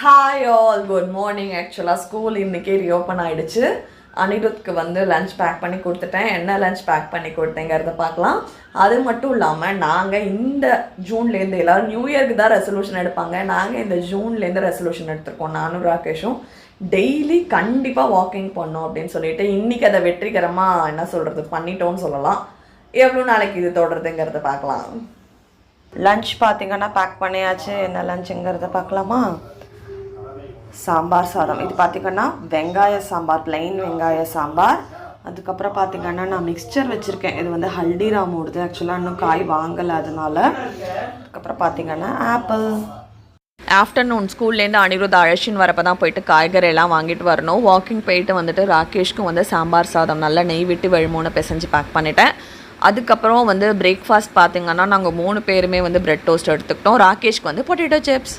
Hi all good morning. ஆக்சுவலாக school இன்றைக்கி reopen ஆகிடுச்சு. அனிருத்க்கு வந்து லஞ்ச் பேக் பண்ணி கொடுத்துட்டேன். என்ன லஞ்ச் பேக் பண்ணி கொடுத்தேங்கிறத பார்க்கலாம். அது மட்டும் இல்லாமல் நாங்கள் இந்த ஜூன்லேருந்து எல்லோரும் நியூ இயர்க்கு தான் ரெசல்யூஷன் எடுப்பாங்க. நாங்கள் இந்த ஜூன்லேருந்து ரெசல்யூஷன் எடுத்திருக்கோம். நானும் ராகேஷும் டெய்லி கண்டிப்பாக வாக்கிங் பண்ணோம் அப்படின்னு சொல்லிட்டு இன்றைக்கி அதை வெற்றிகரமாக என்ன சொல்கிறது பண்ணிட்டோன்னு சொல்லலாம். எவ்வளோ நாளைக்கு இது தொடருதுங்கிறத பார்க்கலாம். லஞ்ச் பார்த்திங்கன்னா பேக் பண்ணியாச்சு. என்ன லஞ்சுங்கிறத பார்க்கலாமா? சாம்பார் சாதம். இது பார்த்திங்கன்னா வெங்காய சாம்பார், பிளெயின் வெங்காய சாம்பார். அதுக்கப்புறம் பார்த்திங்கன்னா நான் மிக்சர் வச்சுருக்கேன். இது வந்து ஹல்திராமோடது. ஆக்சுவலாக இன்னும் காய் வாங்கலை அதனால. அதுக்கப்புறம் பார்த்திங்கன்னா ஆப்பிள். ஆஃப்டர்நூன் ஸ்கூல்லேருந்து அனிருத் அழைச்சின்னு வரப்போ தான் போயிட்டு காய்கறி எல்லாம் வாங்கிட்டு வரணும். வாக்கிங் போயிட்டு வந்துட்டு ராகேஷ்க்கும் வந்து சாம்பார் சாதம் நல்லா நெய் விட்டு வெழுமூணு பிசைஞ்சு பேக் பண்ணிட்டேன். அதுக்கப்புறம் வந்து பிரேக்ஃபாஸ்ட் பார்த்திங்கன்னா நாங்கள் 3 பேருமே வந்து பிரெட் டோஸ்ட் எடுத்துக்கிட்டோம். ராகேஷ்க்கு வந்து பொட்டேட்டோ சிப்ஸ்.